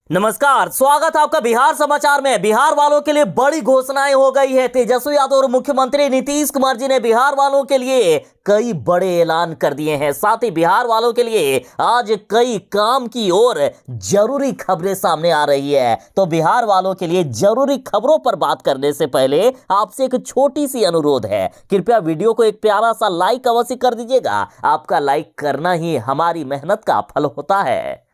नमस्कार, स्वागत है आपका बिहार समाचार में। बिहार वालों के लिए बड़ी घोषणाएं हो गई है। तेजस्वी यादव और मुख्यमंत्री नीतीश कुमार जी ने बिहार वालों के लिए कई बड़े ऐलान कर दिए हैं। साथ ही बिहार वालों के लिए आज कई काम की और जरूरी खबरें सामने आ रही है। तो बिहार वालों के लिए जरूरी खबरों पर बात करने से पहले आपसे एक छोटी सी अनुरोध है, कृपया वीडियो को एक प्यारा सा लाइक अवश्य कर दीजिएगा। आपका लाइक करना ही हमारी मेहनत का फल होता है।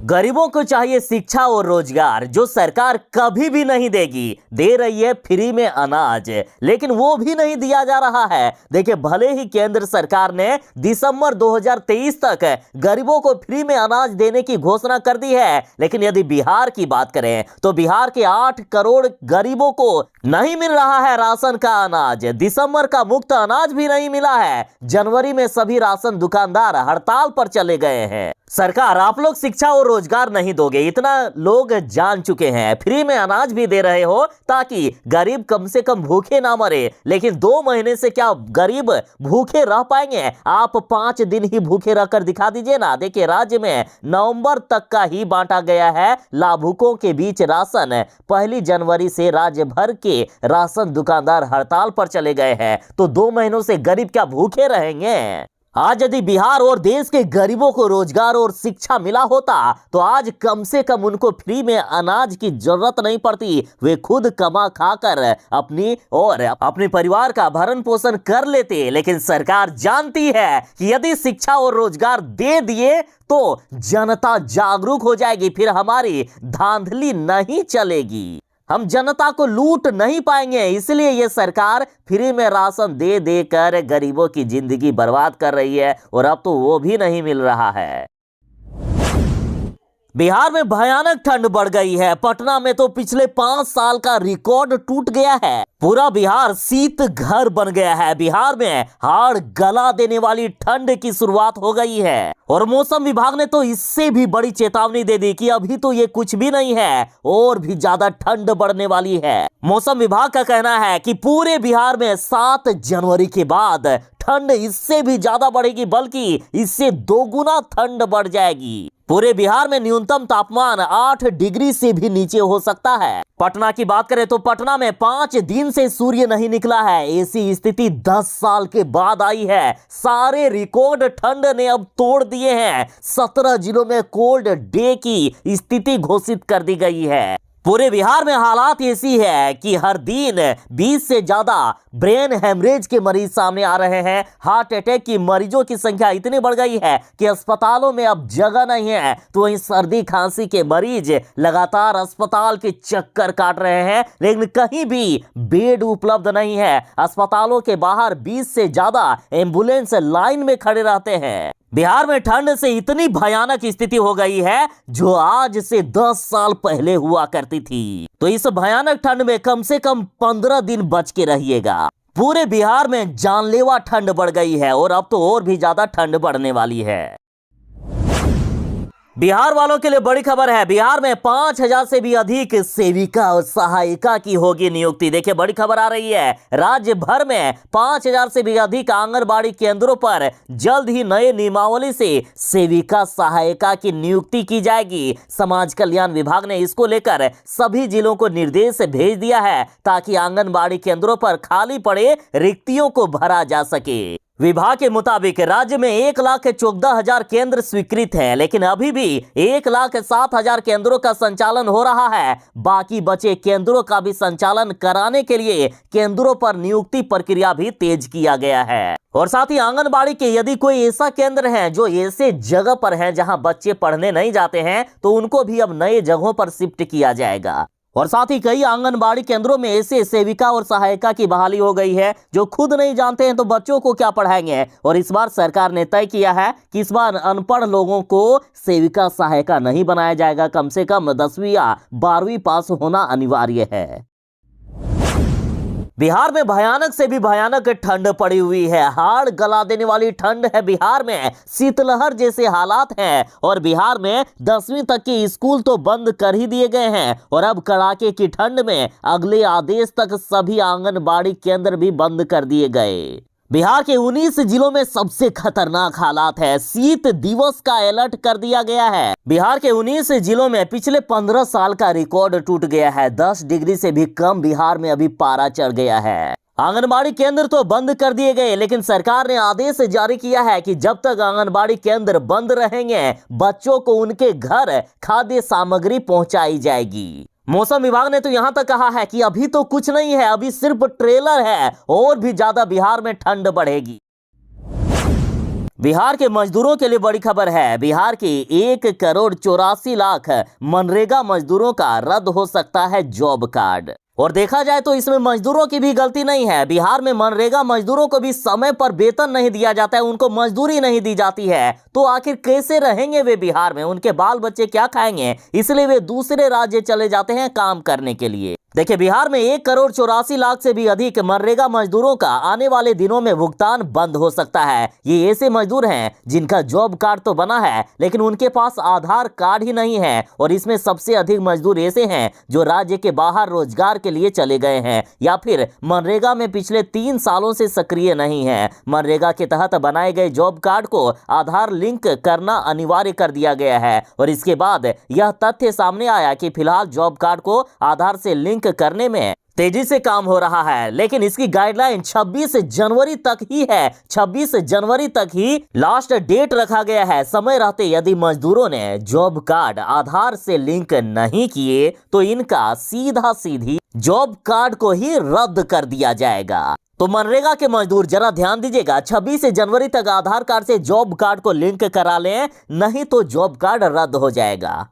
गरीबों को चाहिए शिक्षा और रोजगार, जो सरकार कभी भी नहीं देगी। दे रही है फ्री में अनाज, लेकिन वो भी नहीं दिया जा रहा है। देखिए, भले ही केंद्र सरकार ने दिसंबर 2023 तक गरीबों को फ्री में अनाज देने की घोषणा कर दी है, लेकिन यदि बिहार की बात करें तो बिहार के 8 करोड़ गरीबों को नहीं मिल रहा है राशन का अनाज। दिसंबर का मुफ्त अनाज भी नहीं मिला है। जनवरी में सभी राशन दुकानदार हड़ताल पर चले गए हैं। सरकार, आप लोग शिक्षा और रोजगार नहीं दोगे, इतना लोग जान चुके हैं। फ्री में अनाज भी दे रहे हो ताकि गरीब कम से कम भूखे ना मरे, लेकिन 2 महीने से क्या गरीब भूखे रह पाएंगे? आप 5 दिन ही भूखे रहकर दिखा दीजिए ना। देखिए, राज्य में नवंबर तक का ही बांटा गया है लाभुकों के बीच राशन। 1 जनवरी से राज्य भर के राशन दुकानदार हड़ताल पर चले गए हैं, तो 2 महीनों से गरीब क्या भूखे रहेंगे? आज यदि बिहार और देश के गरीबों को रोजगार और शिक्षा मिला होता तो आज कम से कम उनको फ्री में अनाज की जरूरत नहीं पड़ती। वे खुद कमा खाकर अपनी और अपने परिवार का भरण पोषण कर लेते। लेकिन सरकार जानती है कि यदि शिक्षा और रोजगार दे दिए तो जनता जागरूक हो जाएगी, फिर हमारी धांधली नहीं चलेगी, हम जनता को लूट नहीं पाएंगे। इसलिए ये सरकार फ्री में राशन दे देकर गरीबों की जिंदगी बर्बाद कर रही है, और अब तो वो भी नहीं मिल रहा है। बिहार में भयानक ठंड बढ़ गई है। पटना में तो पिछले 5 साल का रिकॉर्ड टूट गया है। पूरा बिहार शीत घर बन गया है। बिहार में हाड़ गला देने वाली ठंड की शुरुआत हो गई है, और मौसम विभाग ने तो इससे भी बड़ी चेतावनी दे दी कि अभी तो ये कुछ भी नहीं है, और भी ज्यादा ठंड बढ़ने वाली है। मौसम विभाग का कहना है कि पूरे बिहार में 7 जनवरी के बाद ठंड इससे भी ज्यादा बढ़ेगी, बल्कि इससे 2 गुना ठंड बढ़ जाएगी। पूरे बिहार में न्यूनतम तापमान 8 डिग्री से भी नीचे हो सकता है। पटना की बात करें तो पटना में 5 दिन से सूर्य नहीं निकला है। ऐसी स्थिति 10 साल के बाद आई है। सारे रिकॉर्ड ठंड ने अब तोड़ दिए हैं। 17 जिलों में कोल्ड डे की स्थिति घोषित कर दी गई है। पूरे बिहार में हालात ऐसी है कि हर दिन 20 से ज्यादा ब्रेन हेमरेज के मरीज सामने आ रहे हैं। हार्ट अटैक की मरीजों की संख्या इतनी बढ़ गई है कि अस्पतालों में अब जगह नहीं है। तो वहीं सर्दी खांसी के मरीज लगातार अस्पताल के चक्कर काट रहे हैं, लेकिन कहीं भी बेड उपलब्ध नहीं है। अस्पतालों के बाहर 20 से ज्यादा एम्बुलेंस लाइन में खड़े रहते हैं। बिहार में ठंड से इतनी भयानक स्थिति हो गई है जो आज से 10 साल पहले हुआ करती थी। तो इस भयानक ठंड में कम से कम 15 दिन बच के रहिएगा। पूरे बिहार में जानलेवा ठंड बढ़ गई है, और अब तो और भी ज्यादा ठंड बढ़ने वाली है। बिहार वालों के लिए बड़ी खबर है। बिहार में 5000 से भी अधिक सेविका और सहायिका की होगी नियुक्ति। देखिए, बड़ी खबर आ रही है। राज्य भर में 5000 से भी अधिक आंगनबाड़ी केंद्रों पर जल्द ही नए नियमावली से सेविका सहायिका की नियुक्ति की जाएगी। समाज कल्याण विभाग ने इसको लेकर सभी जिलों को निर्देश भेज दिया है, ताकि आंगनबाड़ी केंद्रों पर खाली पड़े रिक्तियों को भरा जा सके। विभाग के मुताबिक राज्य में 1,14,000 केंद्र स्वीकृत है, लेकिन अभी भी 1,07,000 केंद्रों का संचालन हो रहा है। बाकी बचे केंद्रों का भी संचालन कराने के लिए केंद्रों पर नियुक्ति प्रक्रिया भी तेज किया गया है। और साथ ही आंगनबाड़ी के यदि कोई ऐसा केंद्र है जो ऐसे जगह पर है जहां बच्चे पढ़ने नहीं जाते हैं, तो उनको भी अब नए जगहों पर शिफ्ट किया जाएगा। और साथ ही कई आंगनबाड़ी केंद्रों में ऐसे सेविका और सहायिका की बहाली हो गई है जो खुद नहीं जानते हैं तो बच्चों को क्या पढ़ाएंगे। और इस बार सरकार ने तय किया है कि इस बार अनपढ़ लोगों को सेविका सहायिका नहीं बनाया जाएगा। कम से कम 10वीं या 12वीं पास होना अनिवार्य है। बिहार में भयानक से भी भयानक ठंड पड़ी हुई है। हाड़ गला देने वाली ठंड है। बिहार में शीतलहर जैसे हालात हैं, और बिहार में 10वीं तक के स्कूल तो बंद कर ही दिए गए हैं। और अब कड़ाके की ठंड में अगले आदेश तक सभी आंगनबाड़ी केंद्र भी बंद कर दिए गए। बिहार के 19 जिलों में सबसे खतरनाक हालात है। शीत दिवस का अलर्ट कर दिया गया है। बिहार के 19 जिलों में पिछले 15 साल का रिकॉर्ड टूट गया है। 10 डिग्री से भी कम बिहार में अभी पारा चढ़ गया है। आंगनबाड़ी केंद्र तो बंद कर दिए गए, लेकिन सरकार ने आदेश जारी किया है कि जब तक आंगनबाड़ी केंद्र बंद रहेंगे, बच्चों को उनके घर खाद्य सामग्री पहुंचाई जाएगी। मौसम विभाग ने तो यहां तक कहा है कि अभी तो कुछ नहीं है, अभी सिर्फ ट्रेलर है, और भी ज्यादा बिहार में ठंड बढ़ेगी। बिहार के मजदूरों के लिए बड़ी खबर है। बिहार के 1,84,00,000 मनरेगा मजदूरों का रद्द हो सकता है जॉब कार्ड। और देखा जाए तो इसमें मजदूरों की भी गलती नहीं है। बिहार में मनरेगा मजदूरों को भी समय पर वेतन नहीं दिया जाता है, उनको मजदूरी नहीं दी जाती है, तो आखिर कैसे रहेंगे वे बिहार में? उनके बाल बच्चे क्या खाएंगे? इसलिए वे दूसरे राज्य चले जाते हैं काम करने के लिए। देखिए, बिहार में 1,84,00,000 से भी अधिक मनरेगा मजदूरों का आने वाले दिनों में भुगतान बंद हो सकता है। ये ऐसे मजदूर हैं जिनका जॉब कार्ड तो बना है, लेकिन उनके पास आधार कार्ड ही नहीं है। और इसमें सबसे अधिक मजदूर ऐसे हैं जो राज्य के बाहर रोजगार के लिए चले गए हैं, या फिर मनरेगा में पिछले 3 सालों से सक्रिय नहीं है। मनरेगा के तहत बनाए गए जॉब कार्ड को आधार लिंक करना अनिवार्य कर दिया गया है। और इसके बाद यह तथ्य सामने आया कि फिलहाल जॉब कार्ड को आधार से लिंक करने में तेजी से काम हो रहा है, लेकिन इसकी गाइडलाइन 26 जनवरी तक ही है। 26 जनवरी तक ही लास्ट डेट रखा गया है। समय रहते यदि मजदूरों ने जॉब कार्ड आधार से लिंक नहीं किए तो इनका सीधी जॉब कार्ड को ही रद्द कर दिया जाएगा। तो मनरेगा के मजदूर जरा ध्यान दीजिएगा, 26 जनवरी तक आधार कार्ड से जॉब कार्ड को लिंक करा लें, नहीं तो जॉब कार्ड रद्द हो जाएगा।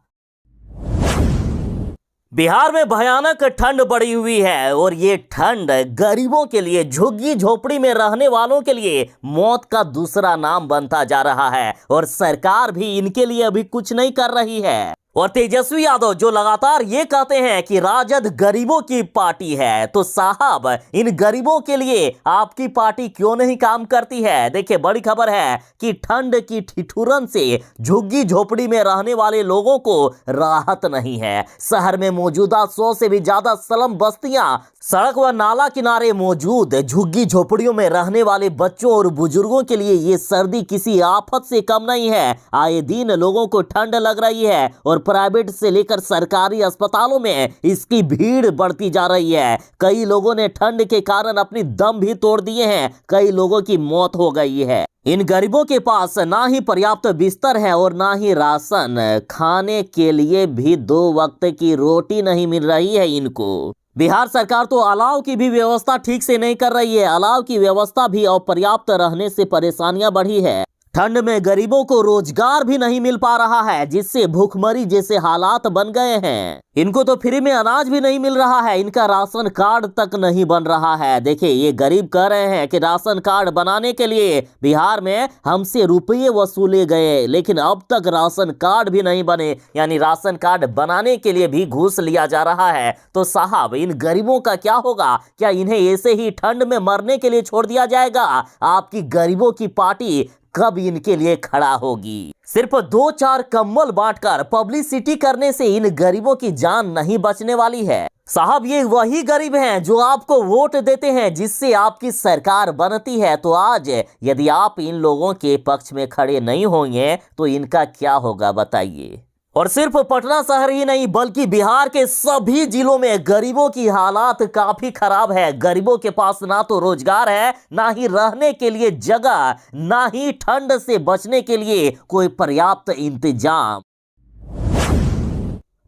बिहार में भयानक ठंड बढ़ी हुई है, और ये ठंड गरीबों के लिए, झुग्गी झोपड़ी में रहने वालों के लिए मौत का दूसरा नाम बनता जा रहा है। और सरकार भी इनके लिए अभी कुछ नहीं कर रही है। और तेजस्वी यादव जो लगातार ये कहते हैं कि राजद गरीबों की पार्टी है, तो साहब इन गरीबों के लिए आपकी पार्टी क्यों नहीं काम करती है? देखिए, बड़ी खबर है कि ठंड की ठिठुरन से झुग्गी झोपड़ी में रहने वाले लोगों को राहत नहीं है। शहर में मौजूदा 100 से भी ज्यादा स्लम बस्तियां सड़क व नाला किनारे मौजूद झुग्गी झोपड़ियों में रहने वाले बच्चों और बुजुर्गों के लिए ये सर्दी किसी आफत से कम नहीं है। आए दिन लोगों को ठंड लग रही है, और प्राइवेट से लेकर सरकारी अस्पतालों में इसकी भीड़ बढ़ती जा रही है। कई लोगों ने ठंड के कारण अपनी दम भी तोड़ दिए हैं, कई लोगों की मौत हो गई है। इन गरीबों के पास ना ही पर्याप्त बिस्तर है और ना ही राशन, खाने के लिए भी 2 वक्त की रोटी नहीं मिल रही है इनको। बिहार सरकार तो अलाव की भी व्यवस्था ठीक से नहीं कर रही है। अलाव की व्यवस्था भी अपर्याप्त रहने से परेशानियां बढ़ी है। ठंड में गरीबों को रोजगार भी नहीं मिल पा रहा है, जिससे भूखमरी जैसे हालात बन गए हैं। इनको तो फ्री में अनाज भी नहीं मिल रहा है, इनका राशन कार्ड तक नहीं बन रहा है। देखिए, ये गरीब कह रहे हैं कि राशन कार्ड बनाने के लिए बिहार में हमसे रुपये वसूले गए, लेकिन अब तक राशन कार्ड भी नहीं बने, यानी राशन कार्ड बनाने के लिए भी घूस लिया जा रहा है। तो साहब, इन गरीबों का क्या होगा? क्या इन्हें ऐसे ही ठंड में मरने के लिए छोड़ दिया जाएगा? आपकी गरीबों की पार्टी कब इनके लिए खड़ा होगी? सिर्फ 2-4 कंबल बांटकर पब्लिसिटी करने से इन गरीबों की जान नहीं बचने वाली है। साहब, ये वही गरीब हैं जो आपको वोट देते हैं, जिससे आपकी सरकार बनती है। तो आज यदि आप इन लोगों के पक्ष में खड़े नहीं होंगे तो इनका क्या होगा बताइए। और सिर्फ पटना शहर ही नहीं, बल्कि बिहार के सभी जिलों में गरीबों की हालात काफी खराब है। गरीबों के पास ना तो रोजगार है, ना ही रहने के लिए जगह, ना ही ठंड से बचने के लिए कोई पर्याप्त इंतजाम।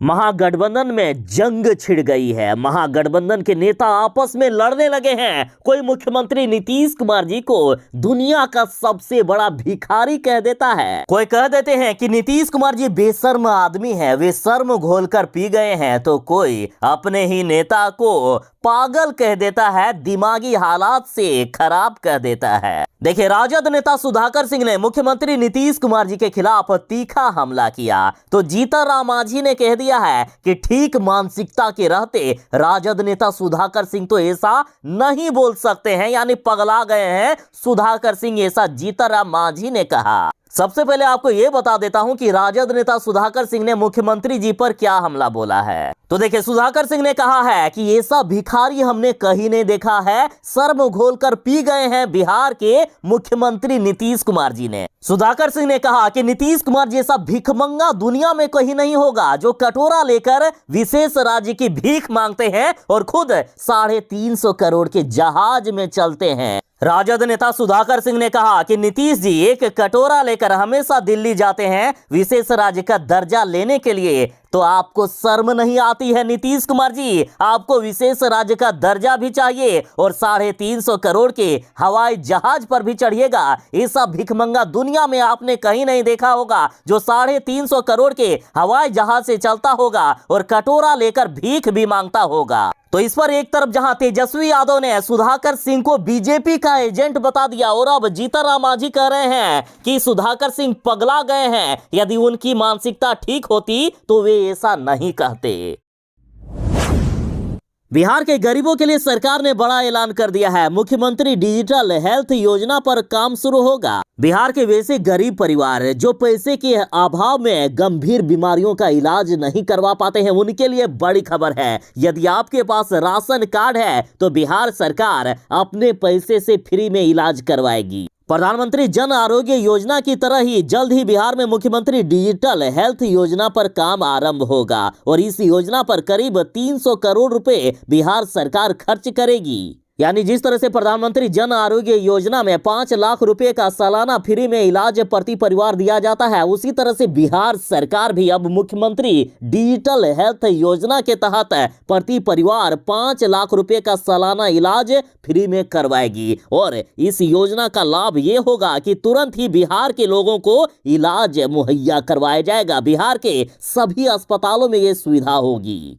महागठबंधन में जंग छिड़ गई है। महागठबंधन के नेता आपस में लड़ने लगे हैं। कोई मुख्यमंत्री नीतीश कुमार जी को दुनिया का सबसे बड़ा भिखारी कह देता है, कोई कह देते हैं कि नीतीश कुमार जी बेशर्म आदमी है, वे शर्म घोलकर पी गए हैं, तो कोई अपने ही नेता को पागल कह देता है, दिमागी हालात से खराब कह देता है। देखिए, राजद नेता सुधाकर सिंह ने मुख्यमंत्री नीतीश कुमार जी के खिलाफ तीखा हमला किया, तो जीतन राम मांझी ने कह दिया है कि ठीक मानसिकता के रहते राजद नेता सुधाकर सिंह तो ऐसा नहीं बोल सकते हैं, यानी पगला गए हैं सुधाकर सिंह, ऐसा जीतन राम मांझी ने कहा। सबसे पहले आपको यह बता देता हूं कि राजद नेता सुधाकर सिंह ने मुख्यमंत्री जी पर क्या हमला बोला है। तो देखिए, सुधाकर सिंह ने कहा है कि ये सब भिखारी हमने कहीं नहीं देखा है, शर्म घोलकर पी गए हैं बिहार के मुख्यमंत्री नीतीश कुमार जी ने। सुधाकर सिंह ने कहा कि नीतीश कुमार जैसा भिखमंगा दुनिया में कहीं नहीं होगा जो कटोरा लेकर विशेष राज्य की भीख मांगते हैं और खुद 350 करोड़ के जहाज में चलते हैं। राजद नेता सुधाकर सिंह ने कहा कि नीतीश जी एक कटोरा लेकर हमेशा दिल्ली जाते हैं विशेष राज्य का दर्जा लेने के लिए, तो आपको शर्म नहीं आती है नीतीश कुमार जी? आपको विशेष राज्य का दर्जा भी चाहिए और 350 करोड़ के हवाई जहाज पर भी चढ़िएगा। ऐसा भिखमंगा दुनिया में आपने कहीं नहीं देखा होगा जो 350 करोड़ के हवाई जहाज से चलता होगा और कटोरा लेकर भीख भी मांगता होगा। तो इस पर एक तरफ जहां तेजस्वी यादव ने सुधाकर सिंह को बीजेपी का एजेंट बता दिया और अब जीतनराम मांझी कह रहे हैं कि सुधाकर सिंह पगला गए हैं, यदि उनकी मानसिकता ठीक होती तो वे ऐसा नहीं कहते। बिहार के गरीबों के लिए सरकार ने बड़ा ऐलान कर दिया है। मुख्यमंत्री डिजिटल हेल्थ योजना पर काम शुरू होगा। बिहार के वैसे गरीब परिवार जो पैसे के अभाव में गंभीर बीमारियों का इलाज नहीं करवा पाते हैं, उनके लिए बड़ी खबर है। यदि आपके पास राशन कार्ड है तो बिहार सरकार अपने पैसे से फ्री में इलाज करवाएगी। प्रधानमंत्री जन आरोग्य योजना की तरह ही जल्द ही बिहार में मुख्यमंत्री डिजिटल हेल्थ योजना पर काम आरंभ होगा और इस योजना पर करीब 300 करोड़ रुपए बिहार सरकार खर्च करेगी। यानी जिस तरह से प्रधानमंत्री जन आरोग्य योजना में 5 लाख रुपए का सालाना फ्री में इलाज प्रति परिवार दिया जाता है, उसी तरह से बिहार सरकार भी अब मुख्यमंत्री डिजिटल हेल्थ योजना के तहत प्रति परिवार 5 लाख रुपए का सालाना इलाज फ्री में करवाएगी। और इस योजना का लाभ ये होगा कि तुरंत ही बिहार के लोगों को इलाज मुहैया करवाया जाएगा। बिहार के सभी अस्पतालों में ये सुविधा होगी।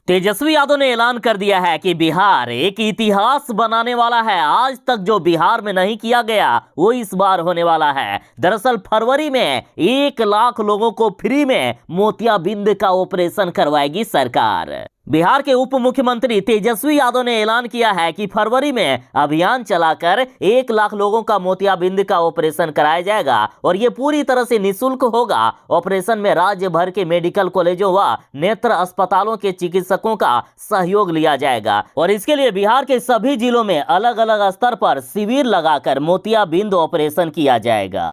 तेजस्वी यादव ने ऐलान कर दिया है कि बिहार एक इतिहास बनाने वाला है। आज तक जो बिहार में नहीं किया गया वो इस बार होने वाला है। दरअसल फरवरी में 1 लाख लोगों को फ्री में मोतियाबिंद का ऑपरेशन करवाएगी सरकार। बिहार के उप मुख्यमंत्री तेजस्वी यादव ने ऐलान किया है कि फरवरी में अभियान चलाकर 1 लाख लोगों का मोतियाबिंद का ऑपरेशन कराया जाएगा और ये पूरी तरह से निःशुल्क होगा। ऑपरेशन में राज्य भर के मेडिकल कॉलेजों व नेत्र अस्पतालों के चिकित्सकों का सहयोग लिया जाएगा और इसके लिए बिहार के सभी जिलों में अलग अलग स्तर पर शिविर लगाकर मोतियाबिंद ऑपरेशन किया जाएगा।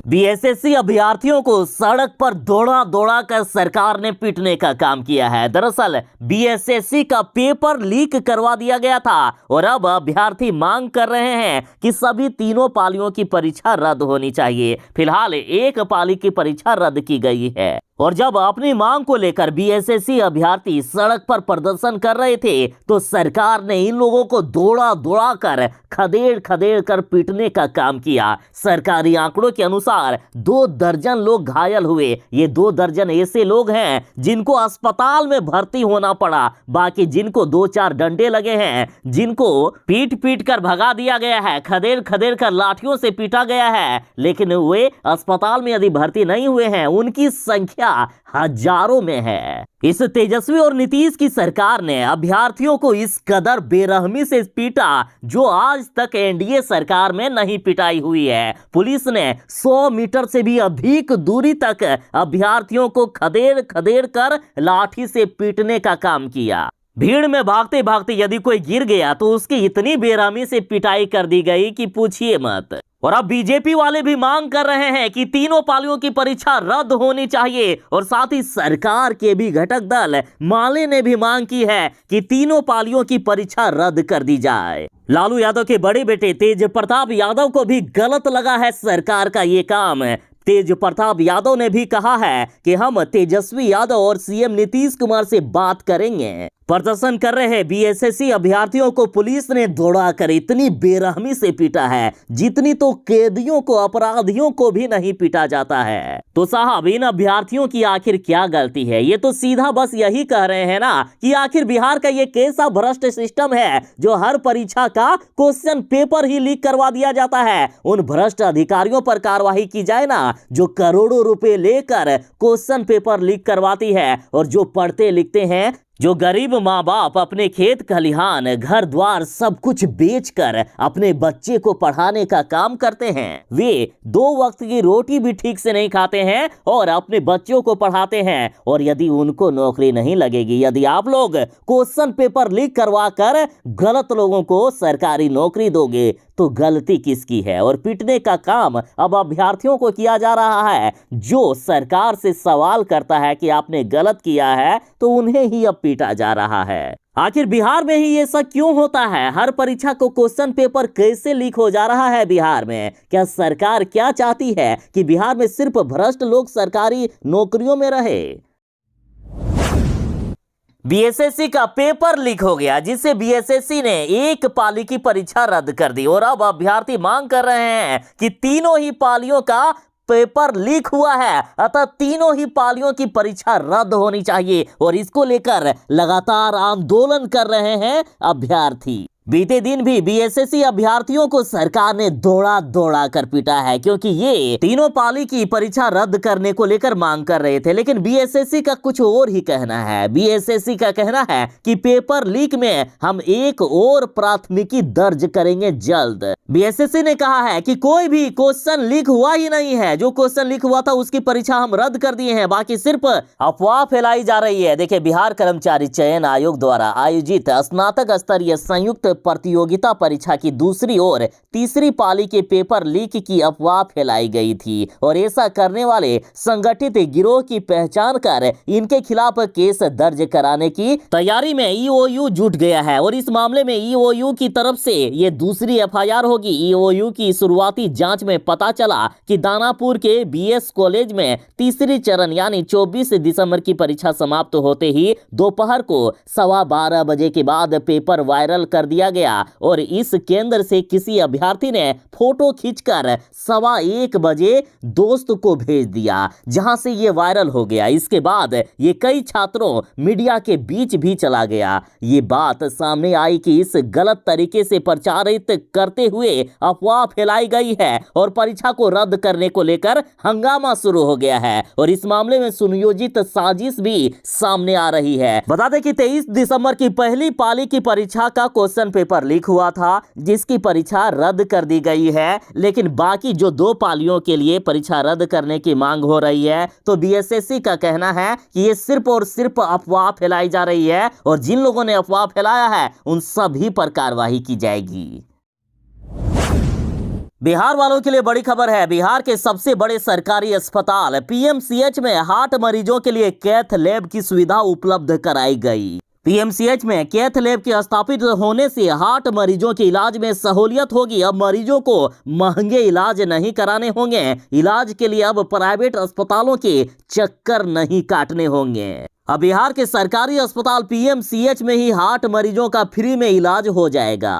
बीएसएससी अभ्यर्थियों को सड़क पर दौड़ा कर सरकार ने पीटने का काम किया है। दरअसल बीएसएससी का पेपर लीक करवा दिया गया था और अब अभ्यर्थी मांग कर रहे हैं कि सभी 3 पालियों की परीक्षा रद्द होनी चाहिए। फिलहाल 1 पाली की परीक्षा रद्द की गई है और जब अपनी मांग को लेकर बीएसएससी अभ्यर्थी सड़क पर प्रदर्शन कर रहे थे तो सरकार ने इन लोगों को दौड़ा कर खदेड़ कर पीटने का काम किया। सरकारी आंकड़ों के अनुसार 2 दर्जन लोग घायल हुए। ये 2 दर्जन ऐसे लोग हैं जिनको अस्पताल में भर्ती होना पड़ा। बाकी जिनको 2-4 डंडे लगे हैं, जिनको पीट कर भगा दिया गया है, खदेड़ कर लाठियों से पीटा गया है, लेकिन वे अस्पताल में यदि भर्ती नहीं हुए हैं, उनकी संख्या हजारों में है। इस तेजस्वी और नीतीश की सरकार ने अभ्यर्थियों को इस कदर बेरहमी से पीटा जो आज तक एनडीए सरकार में नहीं पिटाई हुई है। पुलिस ने 100 मीटर से भी अधिक दूरी तक अभ्यर्थियों को खदेड़ कर लाठी से पीटने का काम किया। भीड़ में भागते यदि कोई गिर गया तो उसकी इतनी बेरहमी से पिटाई कर दी गई कि पूछिए मत। और अब बीजेपी वाले भी मांग कर रहे हैं कि 3 पालियों की परीक्षा रद्द होनी चाहिए और साथ ही सरकार के भी घटक दल माले ने भी मांग की है कि 3 पालियों की परीक्षा रद्द कर दी जाए। लालू यादव के बड़े बेटे तेज प्रताप यादव को भी गलत लगा है सरकार का ये काम। तेज प्रताप यादव ने भी कहा है कि हम तेजस्वी यादव और सीएम नीतीश कुमार से बात करेंगे। प्रदर्शन कर रहे बीएसएससी अभ्यर्थियों को पुलिस ने दौड़ाकर इतनी बेरहमी से पीटा है जितनी तो कैदियों को, अपराधियों को भी नहीं पीटा जाता है। तो साहब, इन अभ्यर्थियों की आखिर क्या गलती है? ये तो सीधा बस यही कह रहे हैं ना कि आखिर बिहार का ये कैसा भ्रष्ट सिस्टम है जो हर परीक्षा का क्वेश्चन पेपर ही लीक करवा दिया जाता है। उन भ्रष्ट अधिकारियों पर कार्रवाई की जाए ना जो करोड़ों रुपए लेकर क्वेश्चन पेपर लीक करवाती है और जो पढ़ते लिखते हैं जो गरीब माँ बाप अपने खेत खलिहान घर द्वार सब कुछ बेचकर अपने बच्चे को पढ़ाने का काम करते हैं, वे 2 वक्त की रोटी भी ठीक से नहीं खाते हैं और अपने बच्चों को पढ़ाते हैं। और यदि उनको नौकरी नहीं लगेगी, यदि आप लोग क्वेश्चन पेपर लीक करवा कर गलत लोगों को सरकारी नौकरी दोगे, तो गलती किसकी है? और पीटने का काम अब अभ्यर्थियों को किया जा रहा है। जो सरकार से सवाल करता है कि आपने गलत किया है, तो उन्हें ही अब पीटा जा रहा है। आखिर बिहार में ही ये सब क्यों होता है? हर परीक्षा को क्वेश्चन पेपर कैसे लीक हो जा रहा है बिहार में? क्या सरकार क्या चाहती है कि बिहार में सिर्फ भ्रष्ट लोग सरकारी नौकरियों में रहे? बीएसएससी का पेपर लीक हो गया, जिससे बीएसएससी ने एक पाली की परीक्षा रद्द कर दी और अब अभ्यर्थी मांग कर रहे हैं कि तीनों ही पालियों का पेपर लीक हुआ है, अतः तीनों ही पालियों की परीक्षा रद्द होनी चाहिए। और इसको लेकर लगातार आंदोलन कर रहे हैं अभ्यर्थी। बीते दिन भी बीएसएससी अभ्यर्थियों को सरकार ने दौड़ा दौड़ा कर पीटा है, क्योंकि ये तीनों पाली की परीक्षा रद्द करने को लेकर मांग कर रहे थे। लेकिन बीएसएससी का कुछ और ही कहना है। बीएसएससी का कहना है कि पेपर लीक में हम एक और प्राथमिकी दर्ज करेंगे जल्द। बीएसएससी ने कहा है कि कोई भी क्वेश्चन लीक हुआ ही नहीं है। जो क्वेश्चन लीक हुआ था उसकी परीक्षा हम रद्द कर दिए हैं, बाकी सिर्फ अफवाह फैलाई जा रही है। देखिए, बिहार कर्मचारी चयन आयोग द्वारा आयोजित स्नातक स्तरीय संयुक्त प्रतियोगिता परीक्षा की दूसरी और तीसरी पाली के पेपर लीक की अफवाह फैलाई गई थी और ऐसा करने वाले संगठित गिरोह की पहचान कर इनके खिलाफ केस दर्ज कराने की तैयारी में ईओयू जुट गया है। और इस मामले में ईओयू की तरफ से ये दूसरी एफआईआर होगी। ईओयू की शुरुआती जांच में पता चला कि दानापुर के बीएस कॉलेज में तीसरी चरण यानी 24 दिसंबर की परीक्षा समाप्त होते ही दोपहर को 12:15 बजे के बाद पेपर वायरल कर दिया गया और इस केंद्र से किसी अभ्यर्थी ने फोटो खींचकर 1:15 बजे दोस्त को भेज दिया, जहां से ये वायरल हो गया। इसके बाद ये कई छात्रों मीडिया के बीच भी चला गया। ये बात सामने आई कि इस गलत तरीके से प्रचारित करते हुए अफवाह फैलाई गई है और परीक्षा को रद्द करने को लेकर हंगामा शुरू हो गया है और इस मामले में सुनियोजित साजिश भी सामने आ रही है। बता दें कि 23 दिसंबर की पहली पाली की परीक्षा का क्वेश्चन पेपर लीक हुआ था, जिसकी परीक्षा रद्द कर दी गई है। लेकिन बाकी जो 2 पालियों के लिए परीक्षा रद्द करने की मांग हो रही है, तो बीएसएससी का कहना है कि ये सिर्फ और सिर्फ अफवाह फैलाई जा रही है और जिन लोगों ने अफवाह फैलाया है उन सभी पर कार्रवाई की जाएगी। बिहार वालों के लिए बड़ी खबर है। बिहार के सबसे बड़े सरकारी अस्पताल पीएमसीएच में हार्ट मरीजों के लिए कैथ लैब की सुविधा उपलब्ध कराई गई। पीएमसीएच में कैथ लैब के स्थापित होने से हार्ट मरीजों के इलाज में सहूलियत होगी। अब मरीजों को महंगे इलाज नहीं कराने होंगे। इलाज के लिए अब प्राइवेट अस्पतालों के चक्कर नहीं काटने होंगे। अब बिहार के सरकारी अस्पताल पीएमसीएच में ही हार्ट मरीजों का फ्री में इलाज हो जाएगा।